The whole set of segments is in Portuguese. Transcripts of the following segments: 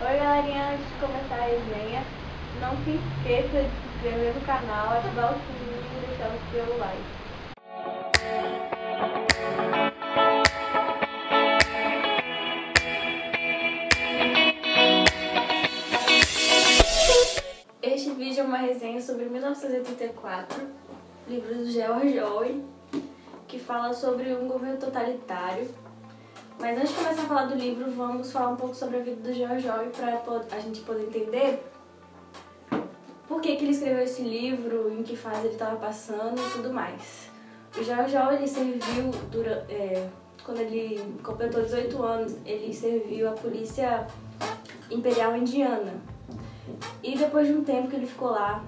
Oi galerinha, antes de começar a resenha, não se esqueça de se inscrever no canal, ativar o sininho e deixar o seu like. Este vídeo é uma resenha sobre 1984, livro do George Orwell, que fala sobre um governo totalitário. Mas antes de começar a falar do livro, vamos falar um pouco sobre a vida do George Orwell para a gente poder entender por que ele escreveu esse livro, em que fase ele estava passando e tudo mais. O George Orwell ele serviu, quando ele completou 18 anos, ele serviu a polícia imperial indiana. E depois de um tempo que ele ficou lá,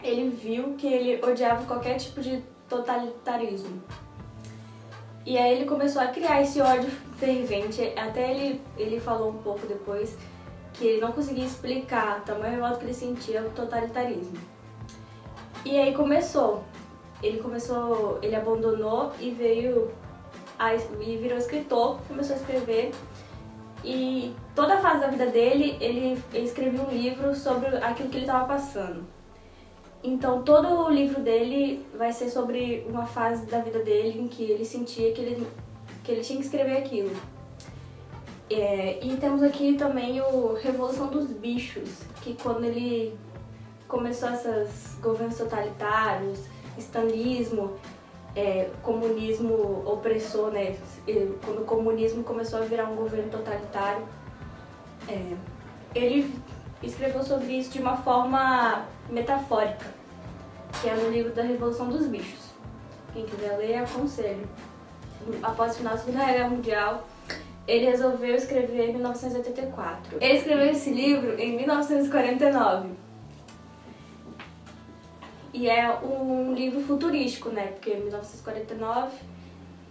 ele viu que ele odiava qualquer tipo de totalitarismo. E aí ele começou a criar esse ódio fervente, até ele falou um pouco depois que ele não conseguia explicar o tamanho revolta que ele sentia o totalitarismo. E aí ele abandonou e virou escritor, começou a escrever. E toda a fase da vida dele, ele escreveu um livro sobre aquilo que ele estava passando. Então todo o livro dele vai ser sobre uma fase da vida dele em que ele sentia que ele tinha que escrever aquilo. E temos aqui também o Revolução dos Bichos, que quando ele começou esses governos totalitários, stalinismo, comunismo opressor, né? Quando o comunismo começou a virar um governo totalitário, ele escreveu sobre isso de uma forma metafórica, que é no livro da Revolução dos Bichos. Quem quiser ler, aconselho. Após o final da Segunda Guerra Mundial, ele resolveu escrever em 1984. Ele escreveu esse livro em 1949. E é um livro futurístico, né? Porque em 1949,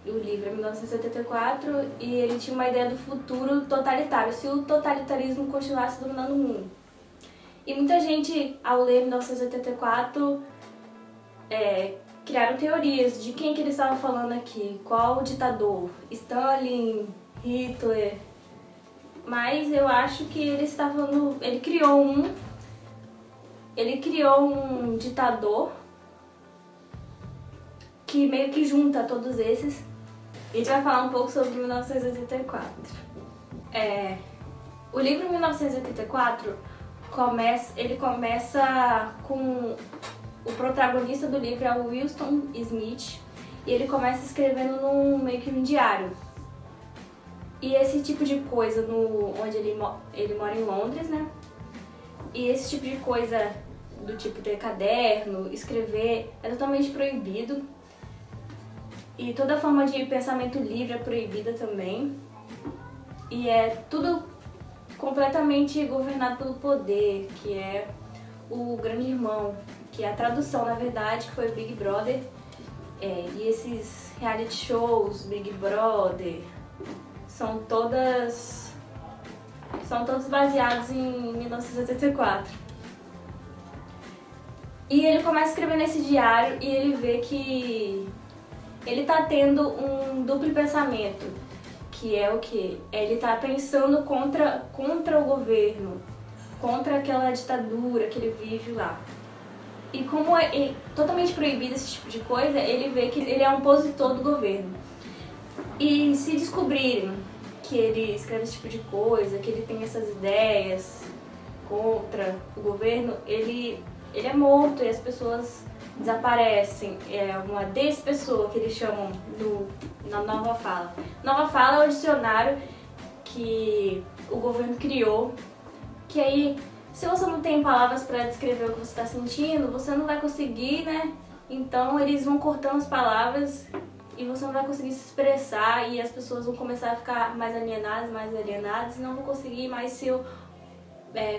o livro é 1984, e ele tinha uma ideia do futuro totalitário, se o totalitarismo continuasse dominando o mundo. E muita gente, ao ler 1984, criaram teorias de quem que ele estava falando aqui, qual o ditador, Stalin, Hitler. Mas eu acho que ele criou um ditador que meio que junta todos esses. E a gente vai falar um pouco sobre 1984. O livro 1984 começa com o protagonista do livro é o Winston Smith, e ele começa escrevendo meio que um diário. E esse tipo de coisa, onde ele mora em Londres, né? E esse tipo de coisa, do tipo ter caderno, escrever, é totalmente proibido. E toda forma de pensamento livre é proibida também. E é tudo completamente governado pelo poder, que é o grande irmão, que é a tradução, na verdade, que foi Big Brother. E esses reality shows, Big Brother, são todos baseados em 1984. E ele começa a escrever nesse diário e ele vê que ele tá tendo um duplo pensamento, que é o quê? Ele tá pensando contra o governo, contra aquela ditadura que ele vive lá. E como é totalmente proibido esse tipo de coisa, ele vê que ele é um opositor do governo. E se descobrirem que ele escreve esse tipo de coisa, que ele tem essas ideias contra o governo, ele é morto e as pessoas desaparecem. É uma despessoa que eles chamam na Nova Fala. Nova Fala é o dicionário que o governo criou, que aí, se você não tem palavras para descrever o que você está sentindo, você não vai conseguir, né? Então eles vão cortando as palavras e você não vai conseguir se expressar, e as pessoas vão começar a ficar mais alienadas, e não vão conseguir mais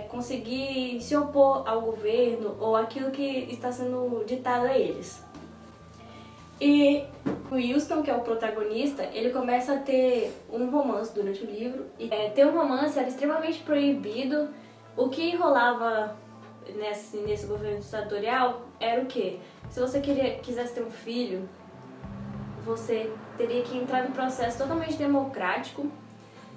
conseguir se opor ao governo ou aquilo que está sendo ditado a eles. E o Winston, que é o protagonista, ele começa a ter um romance durante o livro. E ter um romance era extremamente proibido. O que rolava nesse governo ditatorial era o quê? Se você quisesse ter um filho, você teria que entrar num processo totalmente democrático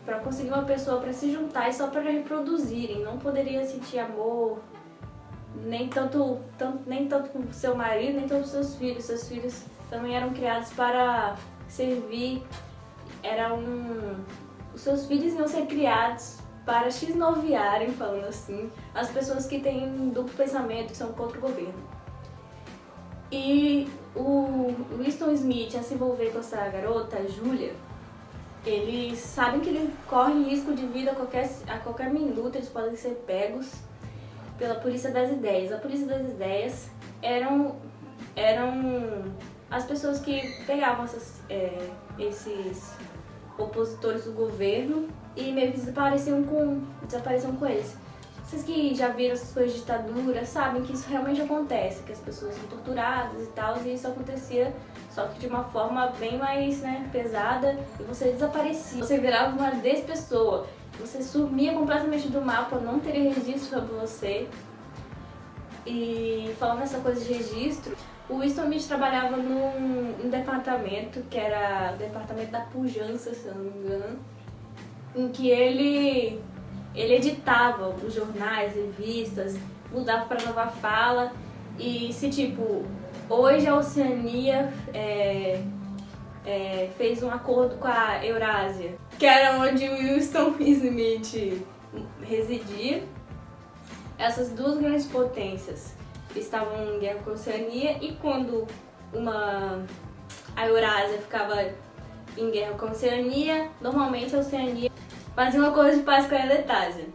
para conseguir uma pessoa para se juntar e só para reproduzirem. Não poderia sentir amor, nem tanto com seu marido, nem tanto com seus filhos. Seus filhos também eram criados para servir, os seus filhos iam ser criados para xenoviarem, falando assim, as pessoas que têm duplo pensamento, que são contra o governo. E o Winston Smith, a se envolver com essa garota, a Julia, eles sabem que eles correm risco de vida a qualquer minuto, eles podem ser pegos pela polícia das ideias. A polícia das ideias eram as pessoas que pegavam esses opositores do governo e meio que desapareciam com eles. Vocês que já viram essas coisas de ditadura sabem que isso realmente acontece, que as pessoas são torturadas e tal, e isso acontecia, só que de uma forma bem mais pesada, e você desaparecia. Você virava uma despessoa, você sumia completamente do mapa, não teria registro sobre você. E falando nessa coisa de registro, o Winston Smith trabalhava num departamento, que era o departamento da pujança, se eu não me engano, em que ele editava os jornais, revistas, mudava para nova fala, e se tipo, hoje a Oceania fez um acordo com a Eurásia, que era onde o Winston Smith residia. Essas duas grandes potências estavam em guerra com a Oceania, e quando a Eurásia ficava em guerra com a Oceania, normalmente a Oceania fazia uma coisa de paz com a Aletásia.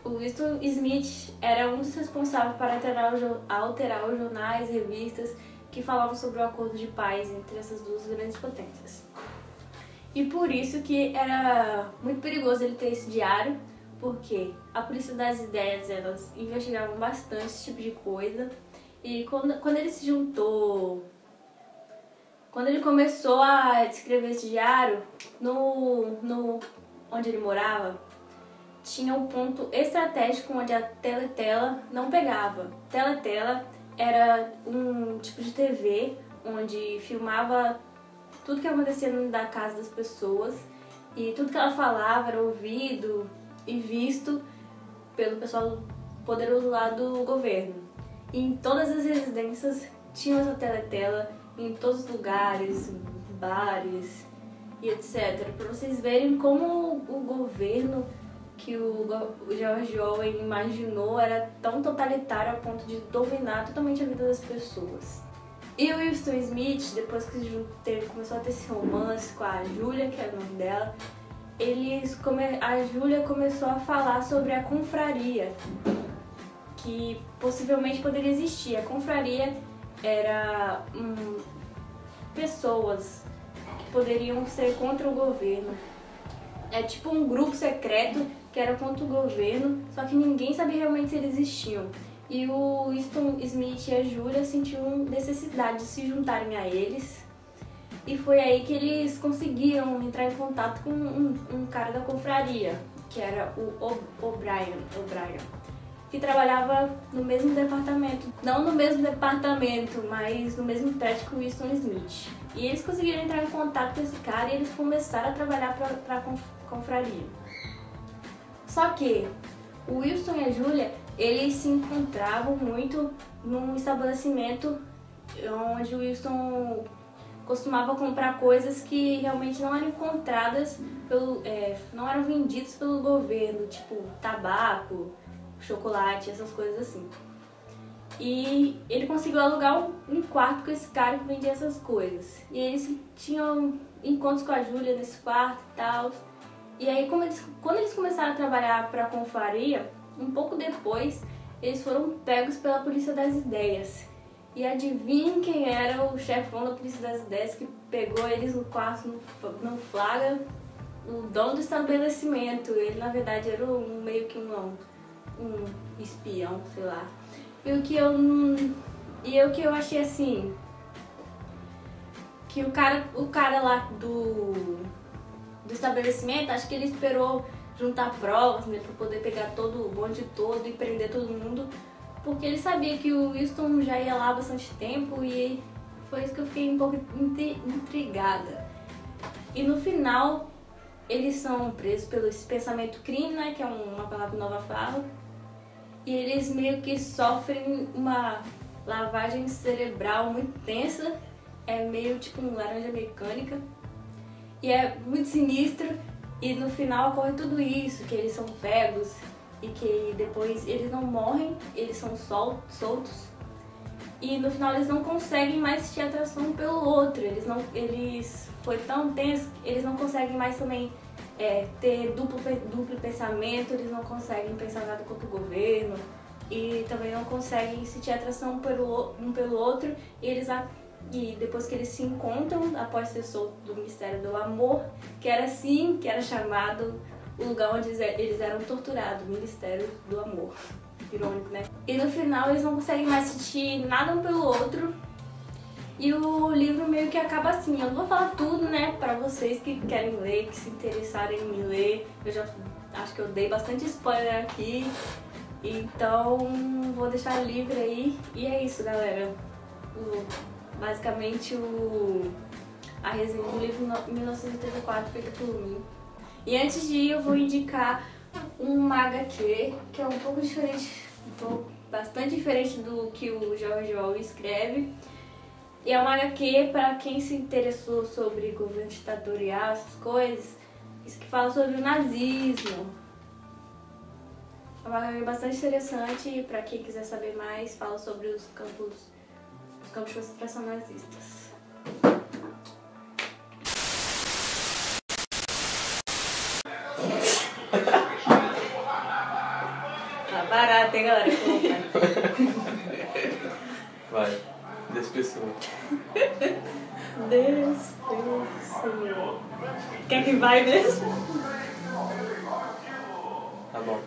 O Winston Smith era um dos responsáveis para alterar os jornais e revistas que falavam sobre o acordo de paz entre essas duas grandes potências. E por isso que era muito perigoso ele ter esse diário, porque a polícia das ideias, elas investigavam bastante esse tipo de coisa. E quando ele se juntou, quando ele começou a escrever esse diário, onde ele morava, tinha um ponto estratégico onde a teletela não pegava. Teletela era um tipo de TV onde filmava tudo que acontecia dentro da casa das pessoas, e tudo que ela falava era ouvido e visto pelo pessoal poderoso lá do governo. E em todas as residências tinha essa teletela, em todos os lugares, bares e etc. Para vocês verem como o governo que o George Orwell imaginou era tão totalitário a ponto de dominar totalmente a vida das pessoas. E o Winston Smith, depois que começou a ter esse romance com a Julia, que era o nome dela, a Julia começou a falar sobre a confraria, que possivelmente poderia existir. A confraria era pessoas que poderiam ser contra o governo. É tipo um grupo secreto que era contra o governo, só que ninguém sabia realmente se eles existiam. E o Winston Smith e a Julia sentiam necessidade de se juntarem a eles. E foi aí que eles conseguiram entrar em contato com um cara da confraria, que era o O'Brien, que trabalhava no mesmo departamento. Não no mesmo departamento, mas no mesmo prédio que o Winston Smith. E eles conseguiram entrar em contato com esse cara e eles começaram a trabalhar para a confraria. Só que o Winston e a Julia, eles se encontravam muito num estabelecimento onde o Winston costumava comprar coisas que realmente não eram encontradas não eram vendidas pelo governo, tipo tabaco, chocolate, essas coisas assim. E ele conseguiu alugar um quarto com esse cara que vendia essas coisas. E eles tinham encontros com a Julia nesse quarto e tal. E aí, quando eles começaram a trabalhar para a confraria, um pouco depois, eles foram pegos pela polícia das ideias. E adivinhem quem era o chefão da polícia das ideias que pegou eles no quarto, no flagra? O dono do estabelecimento. Ele, na verdade, era meio que um espião, sei lá. E o que eu achei assim, que o cara lá do estabelecimento, acho que ele esperou juntar provas, né, para poder pegar todo o bonde todo e prender todo mundo, porque ele sabia que o Winston já ia lá há bastante tempo, e foi isso que eu fiquei um pouco intrigada. E no final, eles são presos pelo esse pensamento crime, né, que é uma palavra nova fala, e eles meio que sofrem uma lavagem cerebral muito tensa, é meio tipo um laranja mecânica, e é muito sinistro, e no final ocorre tudo isso, que eles são pegos, e que depois eles não morrem, eles são soltos, e no final eles não conseguem mais sentir atração pelo outro, eles foi tão tenso, eles não conseguem mais também ter duplo pensamento, eles não conseguem pensar nada contra o governo e também não conseguem sentir atração um pelo outro, e depois que eles se encontram, após ser solto do Ministério do Amor, que era assim que era chamado o lugar onde eles eram torturados, Ministério do Amor. Irônico, né? E no final eles não conseguem mais sentir nada um pelo outro. E o livro meio que acaba assim. Eu não vou falar tudo, né, pra vocês que querem ler, que se interessarem em me ler. Eu já acho que eu dei bastante spoiler aqui. Então vou deixar livre aí. E é isso, galera. Basicamente a resenha do livro 1984 feita por mim. E antes de ir eu vou indicar uma HQ que é um pouco diferente, bastante diferente do que o George Orwell escreve. E é uma HQ para quem se interessou sobre governo ditatorial, essas coisas, isso que fala sobre o nazismo. É uma HQ bastante interessante e para quem quiser saber mais, fala sobre os campos de concentração nazistas. Tá barato, hein, galera? Vai, despessoa. Despessoa. Quer que vai mesmo? Tá bom.